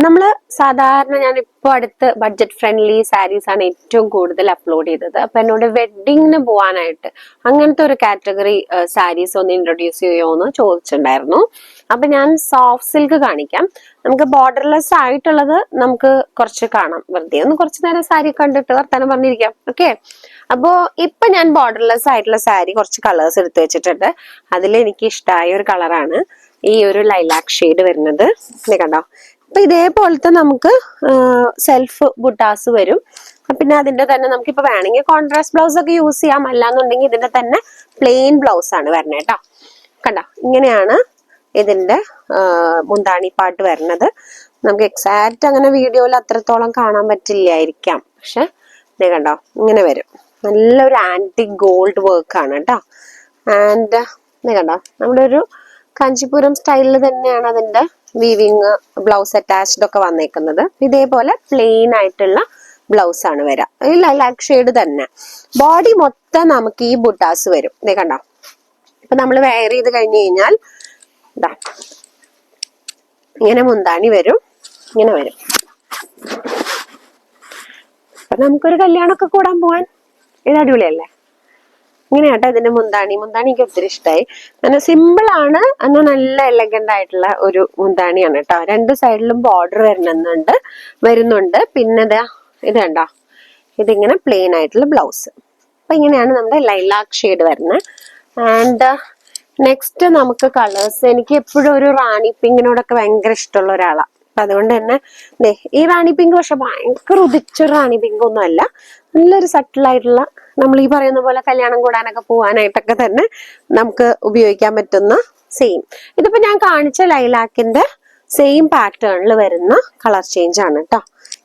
നമ്മള് സാധാരണ ഞാനിപ്പോ അടുത്ത് ബഡ്ജറ്റ് ഫ്രണ്ട്ലി സാരീസ് ആണ് ഏറ്റവും കൂടുതൽ അപ്ലോഡ് ചെയ്തത്. അപ്പൊ എന്നോട് വെഡിങ്ങിന് പോവാനായിട്ട് അങ്ങനത്തെ ഒരു കാറ്റഗറി സാരീസ് ഒന്ന് ഇൻട്രൊഡ്യൂസ് ചെയ്യുമോന്ന് ചോദിച്ചിട്ടുണ്ടായിരുന്നു. അപ്പൊ ഞാൻ സോഫ്റ്റ് സിൽക്ക് കാണിക്കാം. നമുക്ക് ബോർഡർലെസ് ആയിട്ടുള്ളത് നമുക്ക് കുറച്ച് കാണാം. വെറുതെ ഒന്ന് കുറച്ചു നേരം സാരി കണ്ടിട്ട് വർത്താനം പറഞ്ഞിരിക്കാം. ഓക്കെ, അപ്പോ ഇപ്പൊ ഞാൻ ബോർഡർലെസ് ആയിട്ടുള്ള സാരി കുറച്ച് കളേഴ്സ് എടുത്തു വെച്ചിട്ടുണ്ട്. അതിൽ എനിക്ക് ഇഷ്ടമായ ഒരു കളറാണ് ഈ ഒരു ലൈലാക്ക് ഷെയ്ഡ് വരുന്നത്. കണ്ടോ? അപ്പൊ ഇതേപോലത്തെ നമുക്ക് സെൽഫ് ബുട്ടാസ് വരും. പിന്നെ അതിന്റെ തന്നെ നമുക്ക് ഇപ്പൊ വേണമെങ്കിൽ കോൺട്രാസ്റ്റ് ബ്ലൗസ് ഒക്കെ യൂസ് ചെയ്യാം. അല്ലാന്നുണ്ടെങ്കിൽ ഇതിന്റെ തന്നെ പ്ലെയിൻ ബ്ലൗസ് ആണ് വരണേ കേട്ടോ. കണ്ടോ? ഇങ്ങനെയാണ് ഇതിന്റെ മുന്താണി പാട്ട് വരുന്നത്. നമുക്ക് എക്സാക്ട് അങ്ങനെ വീഡിയോയിൽ അത്രത്തോളം കാണാൻ പറ്റില്ലായിരിക്കാം. പക്ഷെ ഇത് കണ്ടോ, ഇങ്ങനെ വരും. നല്ലൊരു ആന്റിക് ഗോൾഡ് വർക്ക് ആണ് കേട്ടോ. ആൻഡ് ഇത് കണ്ടോ, നമ്മുടെ ഒരു കാഞ്ചിപുരം സ്റ്റൈലിൽ തന്നെയാണ് അതിന്റെ വീവിങ്, ബ്ലൗസ് അറ്റാച്ച്ഡ് ഒക്കെ വന്നേക്കുന്നത്. ഇതേപോലെ പ്ലെയിൻ ആയിട്ടുള്ള ബ്ലൗസ് ആണ് വരിക. ഈ ലൈലാക്ക് ഷെയ്ഡ് തന്നെ. ബോഡി മൊത്തം നമുക്ക് ഈ ബുട്ടാസ് വരും. ഇതേ കണ്ടോ? ഇപ്പൊ നമ്മൾ വെയർ ചെയ്ത് കഴിഞ്ഞു കഴിഞ്ഞാൽ ഇതാ ഇങ്ങനെ മുന്താണി വരും, ഇങ്ങനെ വരും. അപ്പൊ നമുക്കൊരു കല്യാണമൊക്കെ കൂടാൻ പോവാൻ ഇത് അടിപൊളിയല്ലേ? ഇങ്ങനെയാട്ടോ ഇതിന്റെ മുന്താണി. എനിക്ക് ഒത്തിരി ഇഷ്ടമായി. അങ്ങനെ സിമ്പിൾ ആണ്, എന്നാൽ നല്ല എലഗന്റ് ആയിട്ടുള്ള ഒരു മുന്താണിയാണ് കേട്ടോ. രണ്ട് സൈഡിലും ബോർഡർ വരുന്നുണ്ട്. പിന്നെ ഇത് കണ്ടോ, ഇതിങ്ങനെ പ്ലെയിൻ ആയിട്ടുള്ള ബ്ലൗസ്. അപ്പൊ ഇങ്ങനെയാണ് നമ്മുടെ ലൈലാക്ക് ഷെയ്ഡ് വരുന്നത്. ആൻഡ് നെക്സ്റ്റ് നമുക്ക് കളേഴ്സ്, എനിക്ക് എപ്പോഴും ഒരു റാണി പിങ്കിനോടൊക്കെ ഭയങ്കര ഇഷ്ടമുള്ള ഒരാളാണ്. അപ്പൊ അതുകൊണ്ട് തന്നെ ഈ റാണി പിങ്ക് പക്ഷെ ഭയങ്കര ഉദിച്ചൊരു റാണി പിങ്ക് ഒന്നും അല്ല. നല്ലൊരു സട്ടിലായിട്ടുള്ള, നമ്മൾ ഈ പറയുന്ന പോലെ കല്യാണം കൂടാനൊക്കെ പോവാനായിട്ടൊക്കെ തന്നെ നമുക്ക് ഉപയോഗിക്കാൻ പറ്റുന്ന സെയിം. ഇതിപ്പോ ഞാൻ കാണിച്ച ലൈലാക്കിന്റെ സെയിം പാറ്റേണിൽ വരുന്ന കളർ ചേഞ്ച് ആണ് കേട്ടോ.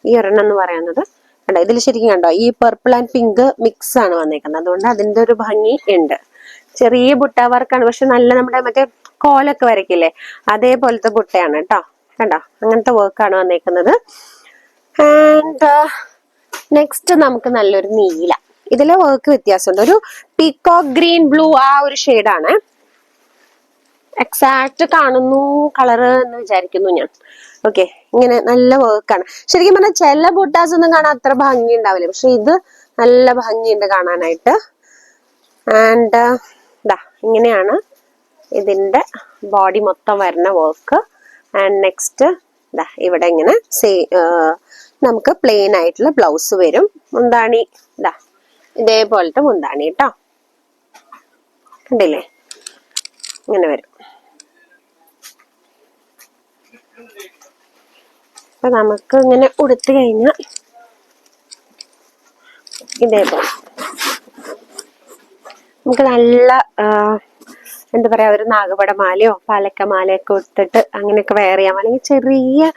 ഈ ഒരെണ്ണം എന്ന് പറയുന്നത് കണ്ടോ, ഇതിൽ ശരിക്കും കണ്ടോ ഈ പർപ്പിൾ ആൻഡ് പിങ്ക് മിക്സ് ആണ് വന്നേക്കുന്നത്. അതുകൊണ്ട് അതിന്റെ ഒരു ഭംഗി ഉണ്ട്. ചെറിയ ബുട്ട വർക്കാണ്, പക്ഷെ നല്ല നമ്മുടെ മറ്റേ കോലൊക്കെ വരയ്ക്കില്ലേ അതേപോലത്തെ ബുട്ടയാണ് കേട്ടോ. കണ്ടോ, അങ്ങനത്തെ വർക്കാണ് വന്നേക്കുന്നത്. ആൻഡ് നെക്സ്റ്റ് നമുക്ക് നല്ലൊരു നീല. ഇതിലെ വർക്ക് വ്യത്യാസമുണ്ട്. ഒരു പീകോക്ക് ഗ്രീൻ ബ്ലൂ ആ ഒരു ഷെയ്ഡാണ്. എക്സാക്ട് കാണുന്നു കളറ് എന്ന് വിചാരിക്കുന്നു ഞാൻ. ഓക്കെ, ഇങ്ങനെ നല്ല വർക്കാണ്. ശരിക്കും പറഞ്ഞാൽ ചില ബുട്ടാസ് ഒന്നും കാണാൻ അത്ര ഭംഗി ഉണ്ടാവില്ല, പക്ഷെ ഇത് നല്ല ഭംഗിയുണ്ട് കാണാനായിട്ട്. ആൻഡ് ഇങ്ങനെയാണ് ഇതിന്റെ ബോഡി മൊത്തം വരുന്ന വർക്ക്. ആൻഡ് നെക്സ്റ്റ് ഇവിടെ ഇങ്ങനെ നമുക്ക് പ്ലെയിൻ ആയിട്ടുള്ള ബ്ലൗസ് വരും. മുന്താണി ഇതേപോലത്തെ മുന്താണി കേട്ടോ. കണ്ടില്ലേ, ഇങ്ങനെ വരും. അപ്പൊ നമുക്ക് ഇങ്ങനെ ഉടുത്തു കഴിഞ്ഞാൽ ഇതേപോലെ നമുക്ക് നല്ല എന്താ പറയാ, ഒരു നാഗപടമാലയോ പാലക്കമാലയൊക്കെ കൊടുത്തിട്ട് അങ്ങനെയൊക്കെ വെയർ ചെയ്യാം. അല്ലെങ്കിൽ ചെറിയ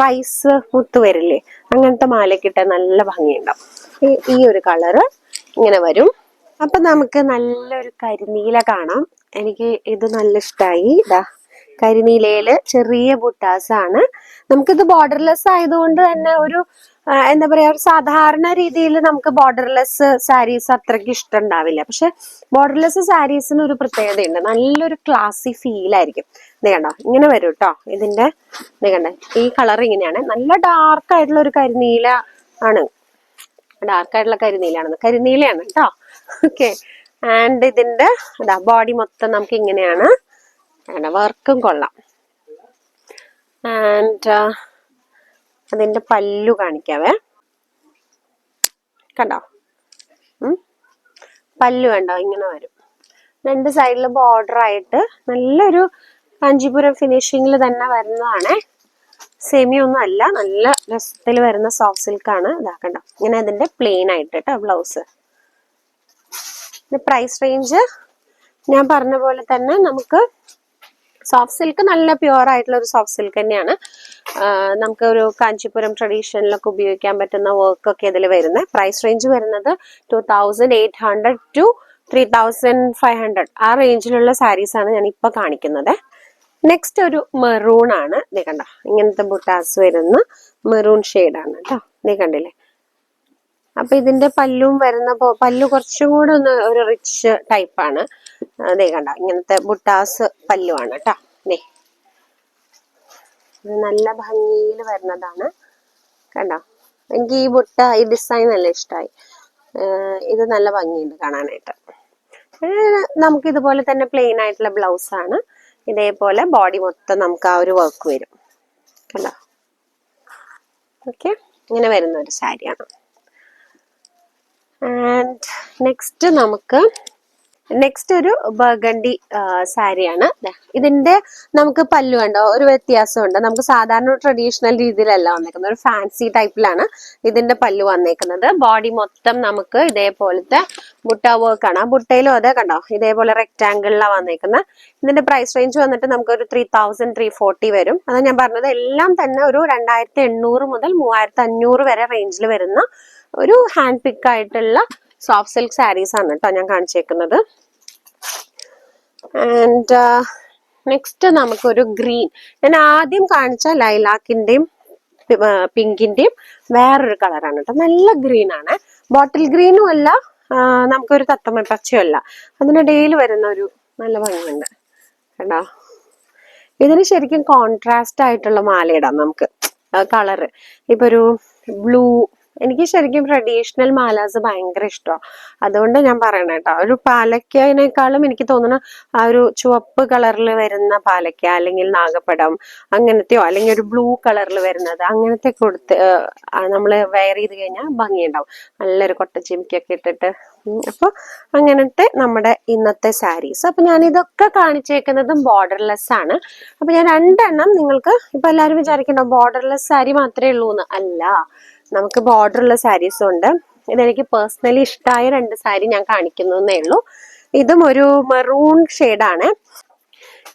റൈസ് മുത്ത് വരില്ലേ, അങ്ങനത്തെ മാലയൊക്കെ ഇട്ടാൽ നല്ല ഭംഗിയുണ്ടാവും. ഈ ഒരു കളറ് ഇങ്ങനെ വരും. അപ്പൊ നമുക്ക് നല്ലൊരു കരിനീല കാണാം. എനിക്ക് ഇത് നല്ല ഇഷ്ടമായി. കരിനീലയില് ചെറിയ ബുട്ടാസ് ആണ്. നമുക്കിത് ബോർഡർലെസ് ആയതുകൊണ്ട് തന്നെ ഒരു എന്താ പറയാ, ഒരു സാധാരണ രീതിയിൽ നമുക്ക് ബോർഡർലെസ് സാരീസ് അത്രയ്ക്ക് ഇഷ്ടം ഉണ്ടാവില്ല. പക്ഷെ ബോർഡർലെസ് സാരീസിന് ഒരു പ്രത്യേകതയുണ്ട്, നല്ലൊരു ക്ലാസി ഫീൽ ആയിരിക്കും. ഇത് കണ്ടോ, ഇങ്ങനെ വരും കേട്ടോ. ഇതിന്റെ കണ്ടോ, ഈ കളർ ഇങ്ങനെയാണ്. നല്ല ഡാർക്ക് ആയിട്ടുള്ള ഒരു കരിനീല ആണ്. ഡാർക്കായിട്ടുള്ള കരിനീലയാണ് കേട്ടോ. ഓക്കെ, ആൻഡ് ഇതിന്റെ ബോഡി മൊത്തം നമുക്ക് ഇങ്ങനെയാണ്. വർക്കും കൊള്ളാം. ആൻഡ് അതിന്റെ പല്ലു കാണിക്കാവേ. കണ്ടോ, പല്ലു കണ്ടോ, ഇങ്ങനെ വരും. രണ്ട് സൈഡിലും ബോർഡർ ആയിട്ട് നല്ലൊരു കാഞ്ചീപുരം ഫിനിഷിങ്ങിൽ തന്നെ വരുന്നതാണ്. സെമി ഒന്നും അല്ല, നല്ല രസത്തിൽ വരുന്ന സോഫ്റ്റ് സിൽക്കാണ്. ഇതാക്കണ്ടോ, ഇങ്ങനെ അതിന്റെ പ്ലെയിൻ ആയിട്ട് കേട്ടോ ബ്ലൗസ്. പ്രൈസ് റേഞ്ച് ഞാൻ പറഞ്ഞ പോലെ തന്നെ നമുക്ക് സോഫ്റ്റ് സിൽക്ക് നല്ല പ്യുവർ ആയിട്ടുള്ള ഒരു സോഫ്റ്റ് സിൽക്ക് തന്നെയാണ്. നമുക്ക് ഒരു കാഞ്ചീപുരം ട്രഡീഷനിലൊക്കെ ഉപയോഗിക്കാൻ പറ്റുന്ന വർക്കൊക്കെ ഇതിൽ വരുന്നത്. പ്രൈസ് റേഞ്ച് വരുന്നത് 2800 to 3500 ആ റേഞ്ചിലുള്ള സാരീസ് ആണ് ഞാൻ ഇപ്പൊ കാണിക്കുന്നത്. നെക്സ്റ്റ് ഒരു മെറൂൺ ആണ്. നീ കണ്ടോ, ഇങ്ങനത്തെ ബുട്ടാസ് വരുന്ന മെറൂൺ ഷെയ്ഡാണ് കേട്ടോ. നീ കണ്ടില്ലേ? അപ്പൊ ഇതിന്റെ പല്ലും വരുന്ന പല്ലു കുറച്ചും കൂടെ ഒന്ന് ഒരു റിച്ച് ടൈപ്പാണ്. അതേ കണ്ട, ഇങ്ങനത്തെ ബുട്ടാസ് പല്ലുവാണ് കേട്ടോ. ഇത് നല്ല ഭംഗിയിൽ വരുന്നതാണ്. കണ്ടോ, എനിക്ക് ഈ ബുട്ട ഈ ഡിസൈൻ നല്ല ഇഷ്ടമായി. ഇത് നല്ല ഭംഗിയുണ്ട് കാണാനായിട്ട്. നമുക്ക് ഇതുപോലെ തന്നെ പ്ലെയിൻ ആയിട്ടുള്ള ബ്ലൗസ് ആണ്. ഇതേപോലെ ബോഡി മൊത്തം നമുക്ക് ആ ഒരു വർക്ക് വരും. കണ്ടോ, ഓക്കെ, ഇങ്ങനെ വരുന്ന ഒരു സാരിയാണ്. ആൻഡ് നെക്സ്റ്റ് ഒരു ബർഗണ്ടി സാരിയാണ്. ഇതിന്റെ നമുക്ക് പല്ലു കണ്ടോ, ഒരു വ്യത്യാസമുണ്ട്. നമുക്ക് സാധാരണ ട്രഡീഷണൽ രീതിയിലല്ല വന്നേക്കുന്നത്, ഒരു ഫാൻസി ടൈപ്പിലാണ് ഇതിന്റെ പല്ലു വന്നേക്കുന്നത്. ബോഡി മൊത്തം നമുക്ക് ഇതേപോലത്തെ ബുട്ട വർക്ക് ആണ്. ആ ബുട്ടയിലും അതെ കണ്ടോ, ഇതേപോലെ റെക്ടാങ്കിളിലാണ് വന്നേക്കുന്നത്. ഇതിന്റെ പ്രൈസ് റേഞ്ച് വന്നിട്ട് നമുക്ക് ഒരു 3,340 വരും. അതാ ഞാൻ പറഞ്ഞത്, എല്ലാം തന്നെ ഒരു 2,800 മുതൽ 3,500 വരെ റേഞ്ചിൽ വരുന്ന ഒരു ഹാൻഡ് പിക്ക് ആയിട്ടുള്ള സോഫ്റ്റ് സിൽക്ക് സാരീസ് ആണ് കേട്ടോ ഞാൻ കാണിച്ചേക്കുന്നത്. ആൻഡ് നെക്സ്റ്റ് നമുക്കൊരു ഗ്രീൻ. ഞാൻ ആദ്യം കാണിച്ച ലൈലാക്കിന്റെയും പിങ്കിന്റെയും വേറൊരു കളറാണ് കേട്ടോ. നല്ല ഗ്രീൻ ആണ്, ബോട്ടിൽ ഗ്രീനും അല്ല, നമുക്കൊരു തത്തമ്മ പച്ചയും അല്ല, അതിനിടയിൽ വരുന്ന ഒരു നല്ല ഭംഗിയുണ്ട് കേട്ടോ. ഇതിന് ശരിക്കും കോൺട്രാസ്റ്റ് ആയിട്ടുള്ള മാലയിടാം നമുക്ക്. കളറ് ഇപ്പൊ ഒരു ബ്ലൂ, എനിക്ക് ശരിക്കും ട്രഡീഷണൽ മാലാസ് ഭയങ്കര ഇഷ്ടമാണ്. അതുകൊണ്ട് ഞാൻ പറയണ കേട്ടോ, ഒരു പാലക്കതിനേക്കാളും എനിക്ക് തോന്നുന്നു ആ ഒരു ചുവപ്പ് കളറിൽ വരുന്ന പാലക്ക, അല്ലെങ്കിൽ നാഗപ്പടം അങ്ങനത്തെയോ, അല്ലെങ്കിൽ ഒരു ബ്ലൂ കളറിൽ വരുന്നത്, അങ്ങനത്തെ കൊടുത്ത് നമ്മൾ വെയർ ചെയ്ത് കഴിഞ്ഞാൽ ഭംഗിയുണ്ടാവും. നല്ലൊരു കൊട്ടച്ചിമിക്കൊക്കെ ഇട്ടിട്ട്. അപ്പൊ അങ്ങനത്തെ നമ്മുടെ ഇന്നത്തെ സാരീസ്. അപ്പൊ ഞാൻ ഇതൊക്കെ കാണിച്ചേക്കുന്നതും ബോർഡർലെസ് ആണ്. അപ്പൊ ഞാൻ 2 എണ്ണം നിങ്ങൾക്ക്, ഇപ്പൊ എല്ലാവരും വിചാരിക്കണ്ടോ ബോർഡർലെസ് സാരി മാത്രമേ ഉള്ളൂ എന്ന്. അല്ല, നമുക്ക് ബോർഡറുള്ള സാരീസും ഉണ്ട്. ഇതെനിക്ക് പേഴ്സണലി ഇഷ്ടമായ 2 സാരി ഞാൻ കാണിക്കുന്നേ ഉള്ളൂ. ഇതും ഒരു മെറൂൺ ഷെയ്ഡാണ്.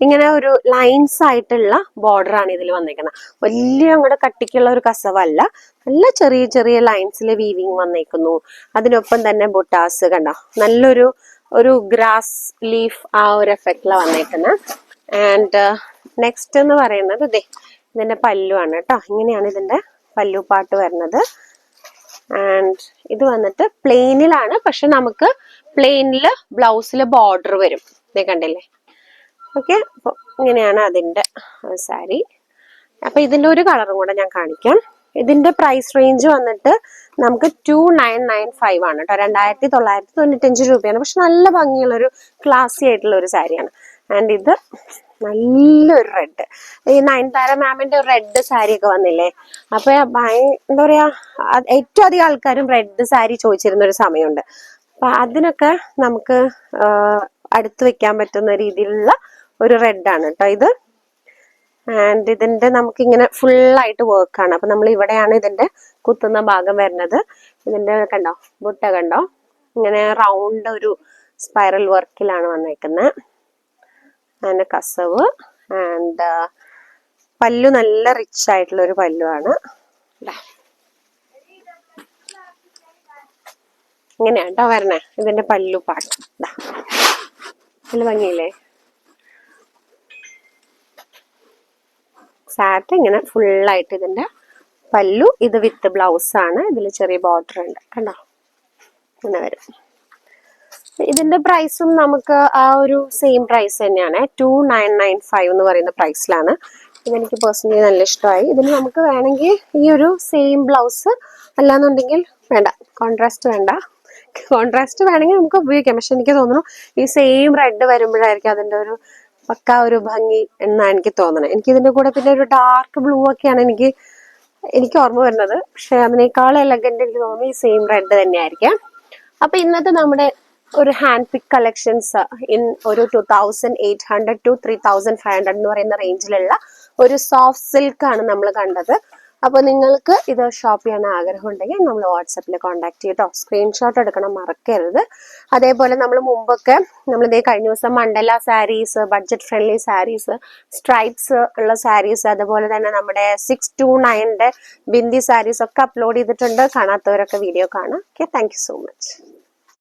ഇങ്ങനെ ഒരു ലൈൻസ് ആയിട്ടുള്ള ബോർഡർ ആണ് ഇതിൽ വന്നേക്കുന്നത്. വലിയ അങ്ങോട്ട് കട്ടിക്കുള്ള ഒരു കസവല്ല, നല്ല ചെറിയ ചെറിയ ലൈൻസിൽ വീവിങ് വന്നേക്കുന്നു. അതിനൊപ്പം തന്നെ ബുട്ടാസ് കണ്ടോ, നല്ലൊരു ഗ്രാസ് ലീഫ് ആ ഒരു എഫക്റ്റിലാണ് വന്നേക്കുന്നത്. ആൻഡ് നെക്സ്റ്റ് എന്ന് പറയുന്നത് ഇതിന്റെ പല്ലു ആണ് കേട്ടോ. ഇങ്ങനെയാണ് ഇതിന്റെ പല്ലു പാട്ട് വരുന്നത്. ആൻഡ് ഇത് വന്നിട്ട് പ്ലെയിനിലാണ്, പക്ഷെ നമുക്ക് പ്ലെയിനില് ബ്ലൗസില് ബോർഡർ വരും. ഇതേ കണ്ടില്ലേ, ഓക്കെ. അപ്പൊ ഇങ്ങനെയാണ് അതിന്റെ സാരി. അപ്പൊ ഇതിന്റെ ഒരു കളറും കൂടെ ഞാൻ കാണിക്കാം. ഇതിന്റെ പ്രൈസ് റേഞ്ച് വന്നിട്ട് നമുക്ക് 2,995 ആണ് കേട്ടോ. 2,995 രൂപയാണ്. പക്ഷെ നല്ല ഭംഗിയുള്ള ഒരു ക്ലാസി ആയിട്ടുള്ള ഒരു സാരിയാണ്. ആൻഡ് ഇത് നല്ലൊരു റെഡ്, ഈ നയൻതാര മാമിന്റെ റെഡ് സാരി ഒക്കെ വന്നില്ലേ, അപ്പൊ എന്താ പറയാ, ഏറ്റവും അധികം ആൾക്കാരും റെഡ് സാരി ചോദിച്ചിരുന്ന ഒരു സമയമുണ്ട്. അപ്പൊ അതിനൊക്കെ നമുക്ക് അടുത്ത് വെക്കാൻ പറ്റുന്ന രീതിയിലുള്ള ഒരു റെഡ് ആണ് കേട്ടോ ഇത്. ആൻഡ് ഇതിന്റെ നമുക്ക് ഇങ്ങനെ ഫുൾ ആയിട്ട് വർക്കാണ്. അപ്പൊ നമ്മൾ ഇവിടെയാണ് ഇതിന്റെ കുത്തുന്ന ഭാഗം വരുന്നത്. ഇതിന്റെ കണ്ടോ, ബുട്ട കണ്ടോ, ഇങ്ങനെ റൗണ്ട് ഒരു സ്പൈറൽ വർക്കിലാണ് വന്നേക്കുന്നത്. അതിന്റെ കസവ് ആൻഡ് പല്ലു നല്ല റിച്ച് ആയിട്ടുള്ള ഒരു പല്ലുവാണ്. ഇങ്ങനെയാണ് കേട്ടോ വരണേ ഇതിന്റെ പല്ലു പാട്ട്. നല്ല ഭംഗിയില്ലേ, സാറ്റ് ഇങ്ങനെ ഫുള്ളായിട്ട് ഇതിന്റെ പല്ലു. ഇത് വിത്ത് ബ്ലൗസ് ആണ്, ഇതിൽ ചെറിയ ബോർഡർ ഉണ്ട് കണ്ടോ, ഇങ്ങനെ വരും. ഇതിന്റെ പ്രൈസും നമുക്ക് ആ ഒരു സെയിം പ്രൈസ് തന്നെയാണ്, 2,995 എന്ന് പറയുന്ന പ്രൈസിലാണ്. ഇതെനിക്ക് പേഴ്സണലി നല്ല ഇഷ്ടമായി. ഇതിന് നമുക്ക് വേണമെങ്കിൽ ഈ ഒരു സെയിം ബ്ലൗസ്, അല്ലാന്നുണ്ടെങ്കിൽ വേണ്ട, കോൺട്രാസ്റ്റ് വേണ്ട, കോൺട്രാസ്റ്റ് വേണമെങ്കിൽ നമുക്ക് ഉപയോഗിക്കാം. പക്ഷെ എനിക്ക് തോന്നുന്നു ഈ സെയിം റെഡ് വരുമ്പോഴായിരിക്കും അതിന്റെ ഒരു പക്ക ഒരു ഭംഗി എന്നാണ് എനിക്ക് തോന്നുന്നത്. എനിക്ക് ഇതിന്റെ കൂടെ പിന്നെ ഒരു ഡാർക്ക് ബ്ലൂ ഒക്കെയാണ് എനിക്ക് ഓർമ്മ വരുന്നത്. പക്ഷെ അതിനേക്കാൾ എലഗന്റ് എനിക്ക് തോന്നുന്നു ഈ സെയിം റെഡ് തന്നെയായിരിക്കാം. അപ്പൊ ഇന്നത്തെ നമ്മുടെ ഒരു ഹാൻഡ് പിക്ക് കളക്ഷൻസ് ഒരു 2,800 to 3,500 എന്ന് പറയുന്ന റേഞ്ചിലുള്ള ഒരു സോഫ്റ്റ് സിൽക്ക് ആണ് നമ്മൾ കണ്ടത്. അപ്പൊ നിങ്ങൾക്ക് ഇത് ഷോപ്പ് ചെയ്യാൻ ആഗ്രഹം ഉണ്ടെങ്കിൽ നമ്മൾ വാട്സപ്പിൽ കോൺടാക്ട് ചെയ്യട്ടോ. സ്ക്രീൻഷോട്ട് എടുക്കണം മറക്കരുത്. അതേപോലെ നമ്മൾ മുമ്പൊക്കെ നമ്മളിതേ കഴിഞ്ഞ ദിവസം മണ്ഡല saris, budget friendly saris, stripes ഉള്ള സാരീസ്, അതുപോലെ തന്നെ നമ്മുടെ 629 ബിന്ദി സാരീസ് ഒക്കെ അപ്ലോഡ് ചെയ്തിട്ടുണ്ട്. കാണാത്തവരൊക്കെ വീഡിയോ കാണാം. Okay, thank you so much.